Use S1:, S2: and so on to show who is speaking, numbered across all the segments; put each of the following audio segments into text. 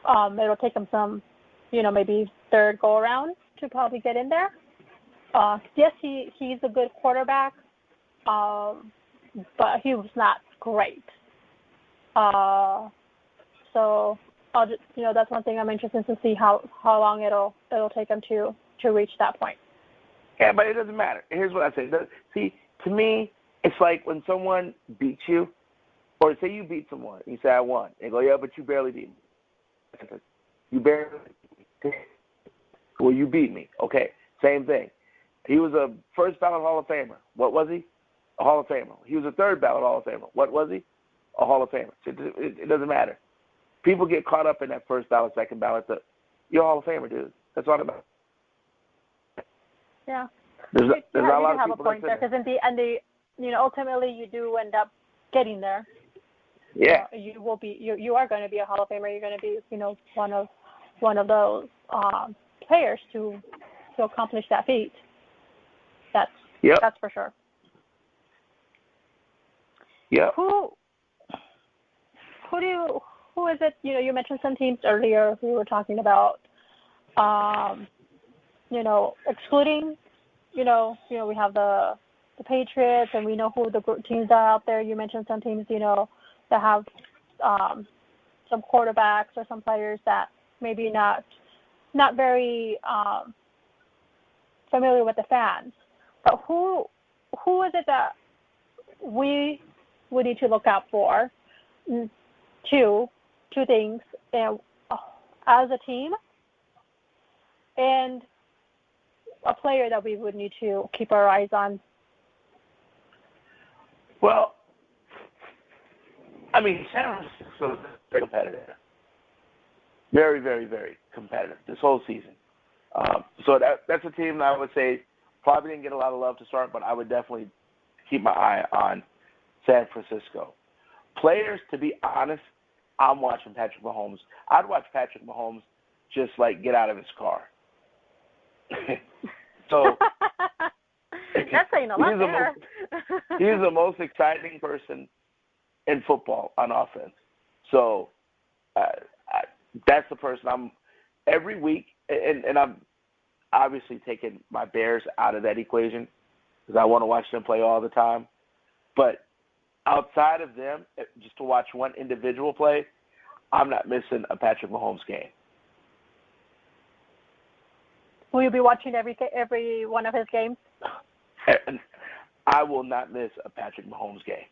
S1: It'll take him some, maybe third go around to probably get in there. Yes, he's a good quarterback, but he was not great. So I'll just, that's one thing I'm interested to see how long it'll take him to reach that point.
S2: Yeah, but it doesn't matter. Here's what I say. See, to me, it's like when someone beats you, or say you beat someone, and you say, I won. They go, yeah, but you barely beat me. You barely beat me. Well, you beat me. Okay, same thing. He was a first ballot Hall of Famer. What was he? A Hall of Famer. He was a third ballot Hall of Famer. What was he? A Hall of Famer. It doesn't matter. People get caught up in that first ballot, second ballot. You're a Hall of Famer, dude. That's all about.
S1: Yeah.
S2: There's not a lot of
S1: have
S2: people
S1: a point there, because in the ultimately you do end up getting there.
S2: Yeah.
S1: You will be. You are going to be a Hall of Famer. You're going to be, one of those players to accomplish that feat. That's for sure.
S2: Yeah.
S1: Who is it? You mentioned some teams earlier we were talking about. Excluding, we have the Patriots, and we know who the teams are out there. You mentioned some teams, that have some quarterbacks or some players that maybe not very familiar with the fans. But who is it that we would need to look out for? Two things, as a team, and a player that we would need to keep our eyes on.
S2: Well, I mean, San Francisco is very competitive. Very, very, very competitive this whole season. So that's a team that I would say probably didn't get a lot of love to start, but I would definitely keep my eye on San Francisco. Players, to be honest, I'm watching Patrick Mahomes. I'd watch Patrick Mahomes just like get out of his car. So
S1: that's saying a lot there.
S2: He's the most exciting person in football on offense. So that's the person I'm every week, and I'm obviously taking my Bears out of that equation because I want to watch them play all the time. But outside of them, just to watch one individual play, I'm not missing a Patrick Mahomes game.
S1: Will you be watching every one of his games?
S2: I will not miss a Patrick Mahomes game.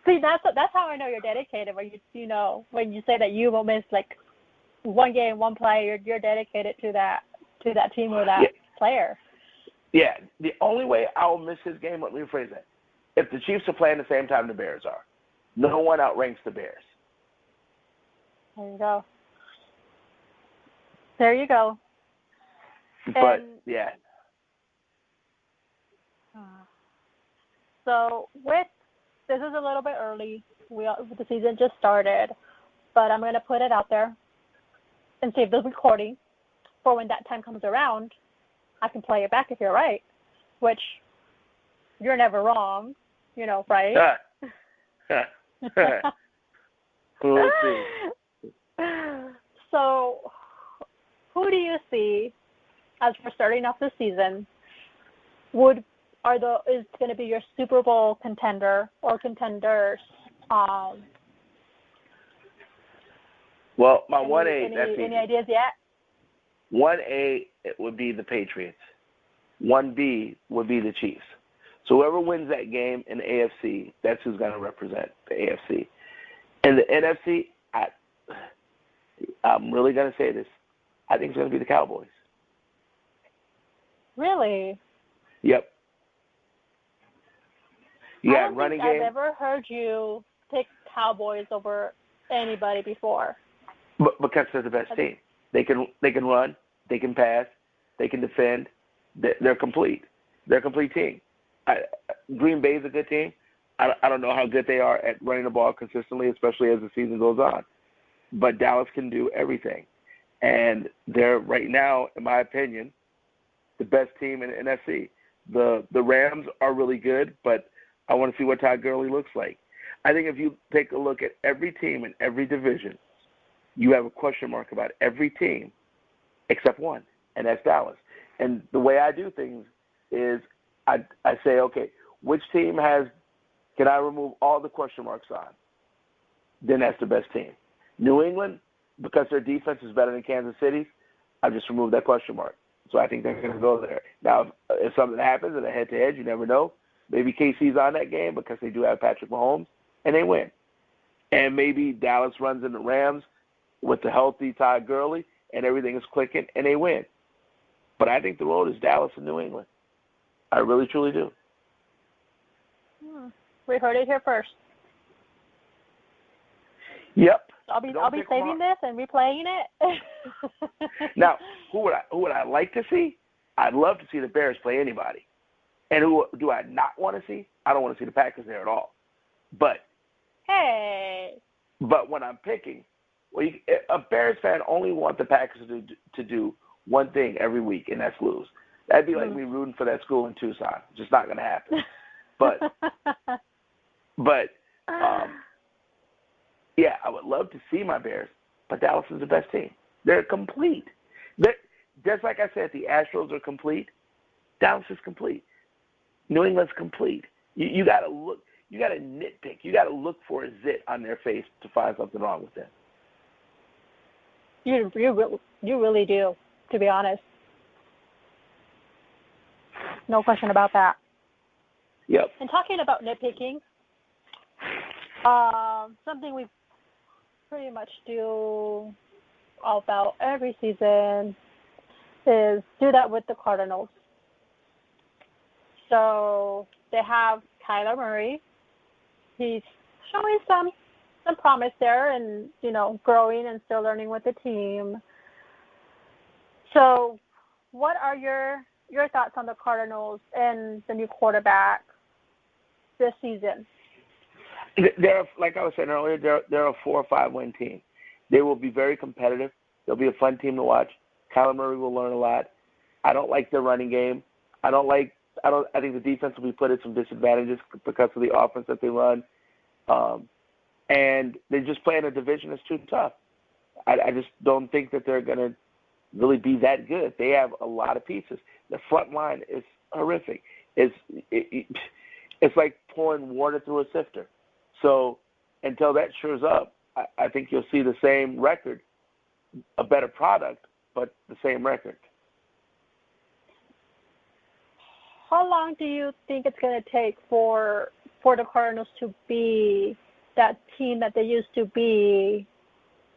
S1: See, that's how I know you're dedicated. When when you say that you will miss like one game, one play, you're dedicated to that team or that player.
S2: Yeah, the only way I will miss his game, let me rephrase that. If the Chiefs are playing the same time the Bears are, no one outranks the Bears.
S1: There you go. There you go.
S2: But, yeah.
S1: So this is a little bit early. The season just started, but I'm going to put it out there and save the recording for when that time comes around. I can play it back if you're right, which you're never wrong, right?
S2: We'll see.
S1: So, who do you see as we're starting off the season is going to be your Super Bowl contender or contenders?
S2: Well, my 1A, that's easy.
S1: Any ideas yet?
S2: 1A, it would be the Patriots. 1B would be the Chiefs. So whoever wins that game in the AFC, that's who's going to represent the AFC. In the NFC, I'm really going to say this. I think it's going to be the Cowboys.
S1: Really?
S2: Yep.
S1: I don't think I've ever heard you pick Cowboys over anybody before.
S2: But because they're the best team. They can run, they can pass, they can defend. They're complete. They're a complete team. Green Bay's a good team. I don't know how good they are at running the ball consistently, especially as the season goes on. But Dallas can do everything. And they're right now, in my opinion, the best team in the NFC. The Rams are really good, but I want to see what Todd Gurley looks like. I think if you take a look at every team in every division, you have a question mark about every team except one, and that's Dallas. And the way I do things is I say, okay, which team can I remove all the question marks on? Then that's the best team. New England, because their defense is better than Kansas City's, I just removed that question mark. So I think they're going to go there. Now, if something happens in a head-to-head, you never know. Maybe KC's on that game because they do have Patrick Mahomes, and they win. And maybe Dallas runs into Rams with the healthy Todd Gurley, and everything is clicking, and they win. But I think the road is Dallas and New England. I really, truly do.
S1: We heard it here first.
S2: Yep.
S1: I'll be saving this and replaying it.
S2: Now, who would I like to see? I'd love to see the Bears play anybody. And who do I not want to see? I don't want to see the Packers there at all. But when I'm picking, a Bears fan only wants the Packers to do one thing every week, and that's lose. That'd be like me rooting for that school in Tucson. Just not going to happen. But yeah, I would love to see my Bears, but Dallas is the best team. They're complete. Just like I said, the Astros are complete. Dallas is complete. New England's complete. You got to look. You got to nitpick. You got to look for a zit on their face to find something wrong with them.
S1: You really do, to be honest. No question about that.
S2: Yep.
S1: And talking about nitpicking, something we pretty much do about every season is do that with the Cardinals. So they have Kyler Murray. He's showing some promise there and, growing and still learning with the team. So what are your thoughts on the Cardinals and the new quarterback this season?
S2: They're, like I was saying earlier, they're a 4 or 5 win team. They will be very competitive. They'll be a fun team to watch. Kyler Murray will learn a lot. I don't like their running game. I think the defense will be put at some disadvantages because of the offense that they run. And they just play in a division that's too tough. I just don't think that they're going to really be that good. They have a lot of pieces. The front line is horrific. It's like pouring water through a sifter. So until that shores up, I think you'll see the same record, a better product, but the same record.
S1: How long do you think it's going to take for the Cardinals to be that team that they used to be,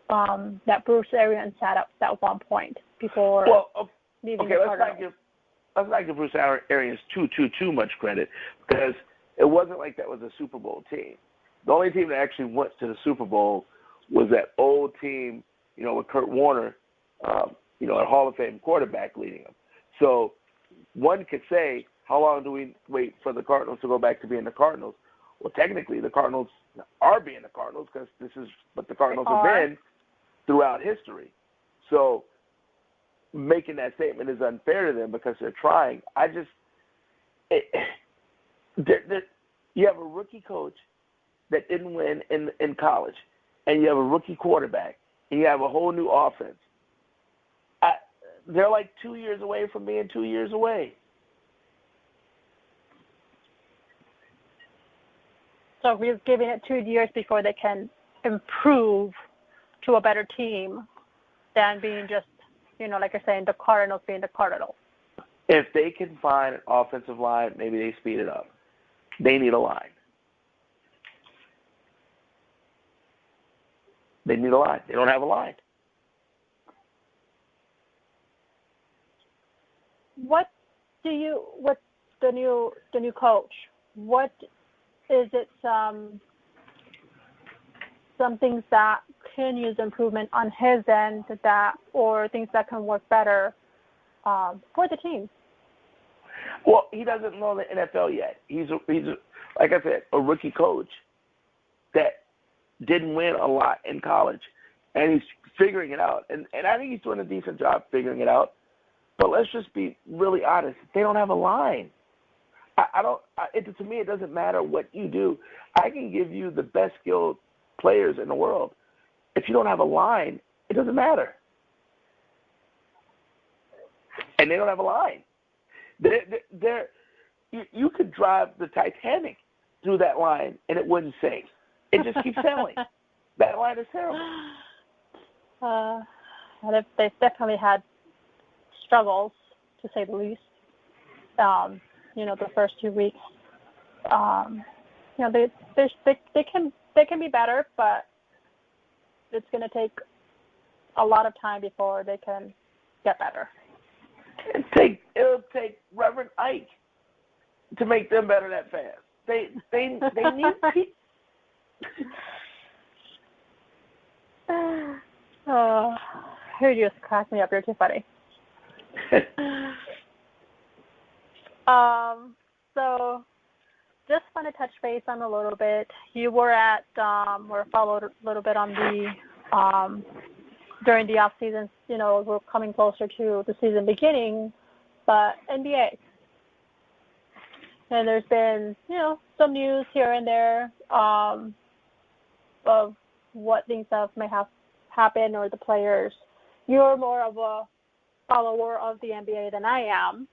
S1: that Bruce Arians set up at one point before leaving the Cardinals?
S2: Let's not give Bruce Arians too much credit, because it wasn't like that was a Super Bowl team. The only team that actually went to the Super Bowl was that old team, with Kurt Warner, a Hall of Fame quarterback leading them. So one could say, how long do we wait for the Cardinals to go back to being the Cardinals? Well, technically, the Cardinals are being the Cardinals because this is what the Cardinals have been throughout history. So making that statement is unfair to them because they're trying. You have a rookie coach that didn't win in college, and you have a rookie quarterback, and you have a whole new offense. They're like 2 years away from being 2 years away.
S1: So we're giving it 2 years before they can improve to a better team than being just, like you're saying, the Cardinals being the Cardinals.
S2: If they can find an offensive line, maybe they speed it up. They need a line. They need a line. They don't have a line.
S1: With the new coach, what is it some things that can use improvement on his end or things that can work better for the team?
S2: Well, he doesn't know the NFL yet. He's like I said, a rookie coach that didn't win a lot in college, and he's figuring it out. And I think he's doing a decent job figuring it out. But let's just be really honest. They don't have a line. I don't. To me, it doesn't matter what you do. I can give you the best skilled players in the world. If you don't have a line, it doesn't matter. And they don't have a line. You could drive the Titanic through that line and it wouldn't sink. It just keeps sailing. That line is terrible.
S1: They've definitely had struggles, to say the least. The first 2 weeks. They can be better, but it's going to take a lot of time before they can get better.
S2: It'll take Reverend Ike to make them better that fast. They need people.
S1: You just cracked me up. You're too funny. So just want to touch base on a little bit. You were at or followed a little bit on the during the off season. We're coming closer to the season beginning, but NBA. And there's been some news here and there of what things may have happened or the players. You're more of a follower of the NBA than I am.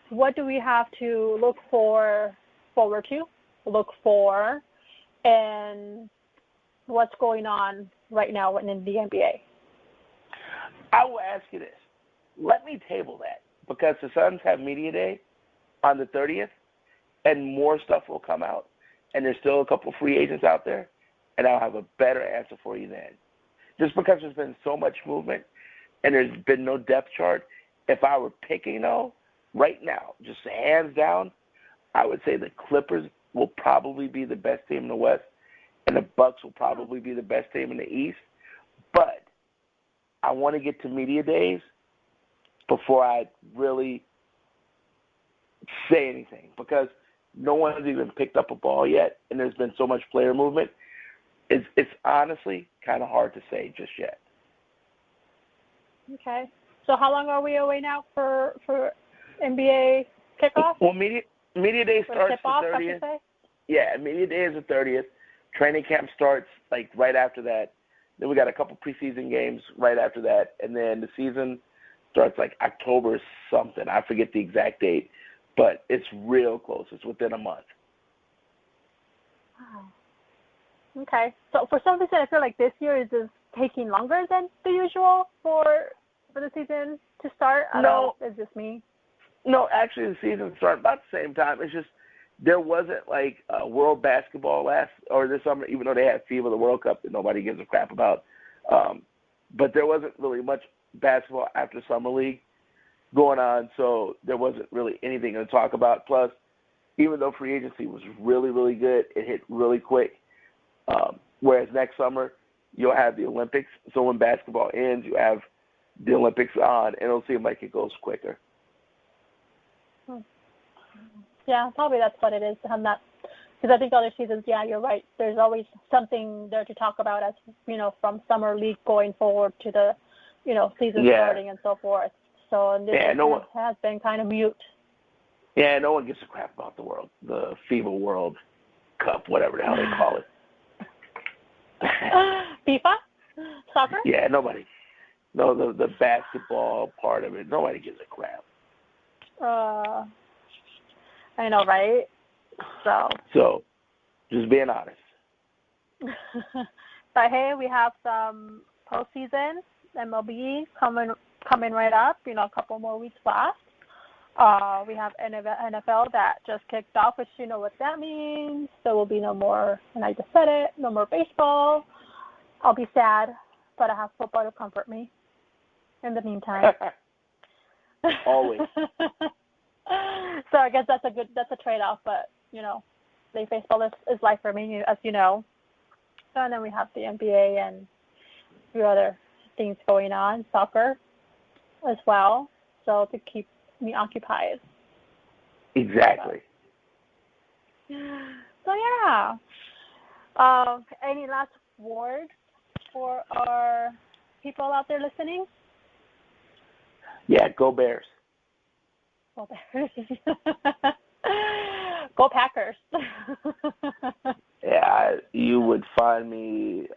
S1: What do we have to look forward to, and what's going on right now in the NBA?
S2: I will ask you this. Let me table that, because the Suns have Media Day on the 30th, and more stuff will come out, and there's still a couple free agents out there, and I'll have a better answer for you then. Just because there's been so much movement and there's been no depth chart, if I were picking, though, right now, just hands down, I would say the Clippers will probably be the best team in the West, and the Bucks will probably be the best team in the East. But I want to get to media days before I really say anything, because no one has even picked up a ball yet, and there's been so much player movement. It's honestly kind of hard to say just yet.
S1: Okay. So how long are we away now for NBA kickoff?
S2: Well, media day starts the 30th. Yeah, media day is the 30th. Training camp starts like right after that. Then we got a couple preseason games right after that, and then the season starts like October something. I forget the exact date, but it's real close. It's within a month.
S1: Wow. Okay. So for some reason, I feel like this year is just taking longer than the usual for the season to start. I don't know. It's just me.
S2: No, actually, the season started about the same time. It's just there wasn't like World Basketball this summer, even though they had FIBA, the World Cup that nobody gives a crap about. But there wasn't really much basketball after Summer League going on, so there wasn't really anything to talk about. Plus, even though free agency was really, really good, it hit really quick. Whereas next summer, you'll have the Olympics. So when basketball ends, you have the Olympics on, and it'll seem like it goes quicker.
S1: Yeah, probably that's what it is. Because I think other seasons, yeah, you're right. There's always something there to talk about, as from summer league going forward to the, season starting and so forth. So this has been kind of mute.
S2: Yeah, no one gives a crap about the FIBA World Cup, whatever the hell they call it.
S1: FIFA? Soccer?
S2: Yeah, nobody. No, the basketball part of it, nobody gives a crap.
S1: I know, right?
S2: So, just being honest.
S1: But hey, we have some postseason MLB coming right up. A couple more weeks left. We have NFL that just kicked off, which you know what that means. There will be no more, and I just said it, no more baseball. I'll be sad, but I have football to comfort me in the meantime.
S2: Always.
S1: So I guess that's a trade-off, but baseball is life for me, as you know. So, and then we have the NBA and a few other things going on, soccer as well. So to keep me occupied.
S2: Exactly.
S1: So yeah. Any last words for our people out there listening?
S2: Yeah, go Bears.
S1: Go Bears. Go Packers.
S2: Yeah, you would find me